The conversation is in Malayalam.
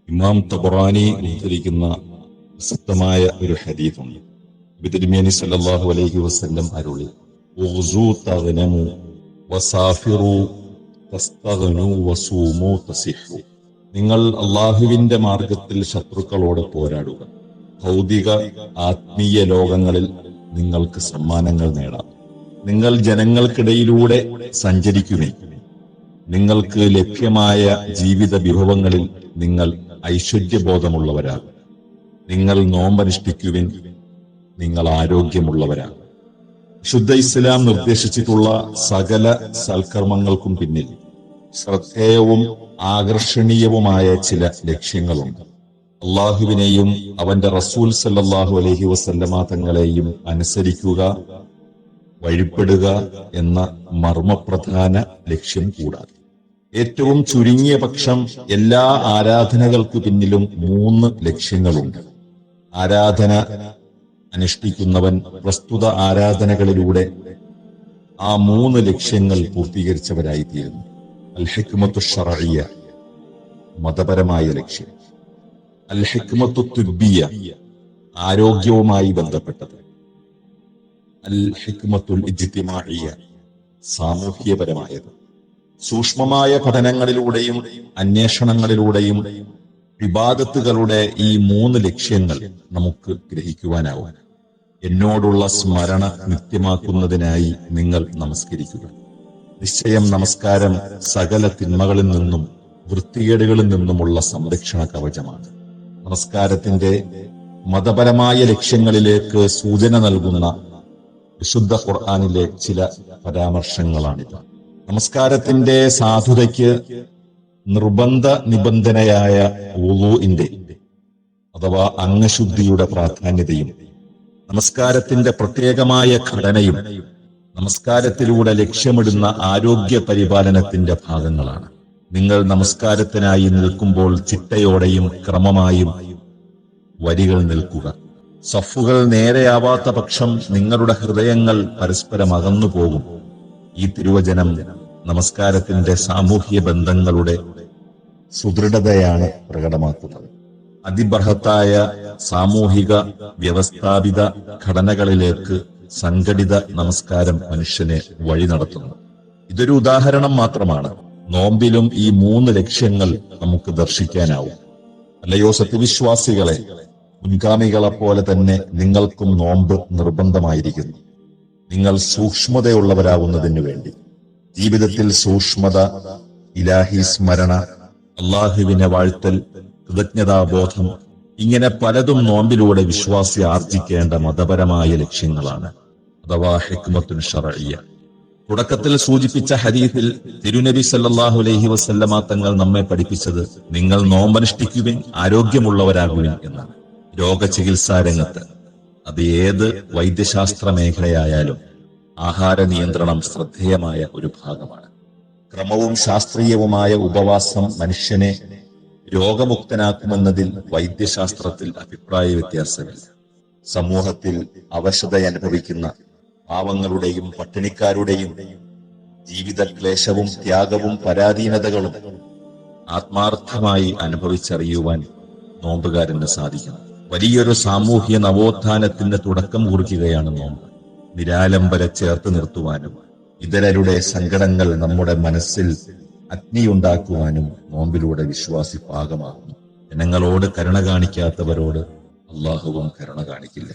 ഇമാം തബറാനി ഉദ്ധരിക്കുന്ന പ്രസിദ്ധമായ ഒരു ഹദീസുണ്ട്. തിരുമേനി സല്ലല്ലാഹു അലൈഹി വസല്ലം അരുളി, ഉഗ്സൂ തഗ്നമു വസാഫിറു തസ്തഗ്നു വസൂമു തസിഹു. നിങ്ങൾ അള്ളാഹുവിന്റെ മാർഗത്തിൽ ശത്രുക്കളോട് പോരാടുക. ഭൗതിക ആത്മീയ ലോകങ്ങളിൽ നിങ്ങൾക്ക് സമ്മാനങ്ങൾ നേടാം. നിങ്ങൾ ജനങ്ങൾക്കിടയിലൂടെ സഞ്ചരിക്കുവിൻ. നിങ്ങൾക്ക് ലഭ്യമായ ജീവിത വിഭവങ്ങളിൽ നിങ്ങൾ ഐശ്വര്യബോധമുള്ളവരാകും. നിങ്ങൾ നോമ്പനുഷ്ഠിക്കുവിൻ. നിങ്ങൾ ആരോഗ്യമുള്ളവരാകും. ശുദ്ധ ഇസ്ലാം നിർദ്ദേശിച്ചിട്ടുള്ള സകല സൽക്കർമ്മങ്ങൾക്കും പിന്നിൽ ശ്രദ്ധേയവും ആകർഷണീയവുമായ ചില ലക്ഷ്യങ്ങളുണ്ട്. അള്ളാഹുവിനെയും അവന്റെ റസൂൽ സല്ലല്ലാഹു അലൈഹി വസല്ലമ തങ്ങളെയും അനുസരിക്കുക, വഴിപ്പെടുക എന്ന മർമ്മപ്രധാന ലക്ഷ്യം കൂടാതെ ഏറ്റവും ചുരുങ്ങിയ പക്ഷം എല്ലാ ആരാധനകൾക്ക് പിന്നിലും 3 ലക്ഷ്യങ്ങളുണ്ട്. ആരാധന അനുഷ്ഠിക്കുന്നവൻ പ്രസ്തുത ആരാധനകളിലൂടെ ആ 3 ലക്ഷ്യങ്ങൾ പൂർത്തീകരിച്ചവരായിത്തീരുന്നു. അൽ ഹിക്മത്തു ശർഇയ്യ, മതപരമായ ലക്ഷ്യം. അൽ ഹിക്മത്തു തുബ്ബിയ, ആരോഗ്യവുമായി ബന്ധപ്പെട്ടത്. അൽ ഹിക്മത്തുൽ ഇജ്തിമാഇയ്യ, സാമൂഹ്യപരമായത്. സൂക്ഷ്മമായ പഠനങ്ങളിലൂടെയും അന്വേഷണങ്ങളിലൂടെയും ഇബാദത്തുകളുടെ ഈ 3 ലക്ഷ്യങ്ങൾ നമുക്ക് ഗ്രഹിക്കുവാനാവും. എന്നോടുള്ള സ്മരണ നിത്യമാക്കുന്നതിനായി നിങ്ങൾ നമസ്കരിക്കുക. നിശ്ചയം നമസ്കാരം സകല തിന്മകളിൽ നിന്നും വൃത്തികേടുകളിൽ നിന്നുമുള്ള സംരക്ഷണ കവചമാണ്. നമസ്കാരത്തിന്റെ മതപരമായ ലക്ഷ്യങ്ങളിലേക്ക് സൂചന നൽകുന്ന വിശുദ്ധ ഖുർആനിലെ ചില പരാമർശങ്ങളാണിത്. നമസ്കാരത്തിന്റെ സാധുതയ്ക്ക് നിർബന്ധ നിബന്ധനയായ വുളൂഇന്റെ അഥവാ അംഗശുദ്ധിയുടെ പ്രാധാന്യതയും നമസ്കാരത്തിന്റെ പ്രത്യേകമായ ഘടനയും നമസ്കാരത്തിലൂടെ ലക്ഷ്യമിടുന്ന ആരോഗ്യ പരിപാലനത്തിന്റെ ഭാഗങ്ങളാണ്. നിങ്ങൾ നമസ്കാരത്തിനായി നിൽക്കുമ്പോൾ ചിട്ടയോടെയും ക്രമമായും വരികൾ നിൽക്കുക. സഫുകൾ നേരെയാവാത്ത പക്ഷം നിങ്ങളുടെ ഹൃദയങ്ങൾ പരസ്പരം അകന്നു പോകും. ഈ തിരുവചനം നമസ്കാരത്തിന്റെ സാമൂഹ്യ ബന്ധങ്ങളുടെ സുദൃഢതയാണ് പ്രകടമാക്കുന്നത്. അതിബൃഹത്തായ സാമൂഹിക വ്യവസ്ഥാപിത ഘടനകളിലേക്ക് സംഘടിത നമസ്കാരം മനുഷ്യനെ വഴി നടത്തുന്നു. ഇതൊരു ഉദാഹരണം മാത്രമാണ്. നോമ്പിലും ഈ 3 ലക്ഷ്യങ്ങൾ നമുക്ക് ദർശിക്കാനാവും. അല്ലയോ സത്യവിശ്വാസികളെ, മുൻഗാമികളെപ്പോലെ തന്നെ നിങ്ങൾക്കും നോമ്പ് നിർബന്ധമായിരിക്കുന്നു. നിങ്ങൾ സൂക്ഷ്മതയുള്ളവരാകുന്നതിനു വേണ്ടി. ജീവിതത്തിൽ സൂക്ഷ്മത, ഇലാഹി സ്മരണ, അള്ളാഹുവിനെ വാഴ്ത്തൽ, കൃതജ്ഞതാബോധം, ഇങ്ങനെ പലതും നോമ്പിലൂടെ വിശ്വാസി ആർജിക്കേണ്ട മതപരമായ ലക്ഷ്യങ്ങളാണ്, അഥവാ ഹിക്മത്തുൻ ശർഇയ്യ. തുടക്കത്തിൽ സൂചിപ്പിച്ച ഹദീസിൽ തിരുനബി സല്ലല്ലാഹു അലൈഹി വസല്ലമ തങ്ങൾ നമ്മെ പഠിപ്പിച്ചത് നിങ്ങൾ നോമ്പനുഷ്ഠിക്കുവിൻ, ആരോഗ്യമുള്ളവരാകുവിൻ എന്നാണ്. രോഗചികിത്സാ രംഗത്ത്, അത് ഏത് വൈദ്യശാസ്ത്ര മേഖലയായാലും ആഹാര നിയന്ത്രണം ശ്രദ്ധേയമായ ഒരു ഭാഗമാണ്. ക്രമവും ശാസ്ത്രീയവുമായ ഉപവാസം മനുഷ്യനെ രോഗമുക്തനാക്കുമെന്നതിൽ വൈദ്യശാസ്ത്രത്തിൽ അഭിപ്രായ വ്യത്യാസമില്ല. സമൂഹത്തിൽ അവശത അനുഭവിക്കുന്ന പാവങ്ങളുടെയും പട്ടിണിക്കാരുടെയും ജീവിത ക്ലേശവും ത്യാഗവും പരാധീനതകളും ആത്മാർത്ഥമായി അനുഭവിച്ചറിയുവാൻ നോമ്പുകാരന് സാധിക്കണം. വലിയൊരു സാമൂഹ്യ നവോത്ഥാനത്തിന് തുടക്കം കുറിക്കുകയാണ് നോമ്പ്. നിരാലംബരെ ചേർത്ത് നിർത്തുവാനും ഇതരരുടെ സങ്കടങ്ങൾ നമ്മുടെ മനസ്സിൽ അഗ്നിയുണ്ടാക്കുവാനും നോമ്പിലൂടെ വിശ്വാസി പാകമാകുന്നു. ജനങ്ങളോട് കരുണ കാണിക്കാത്തവരോട് അള്ളാഹുവും കരുണ കാണിക്കില്ല.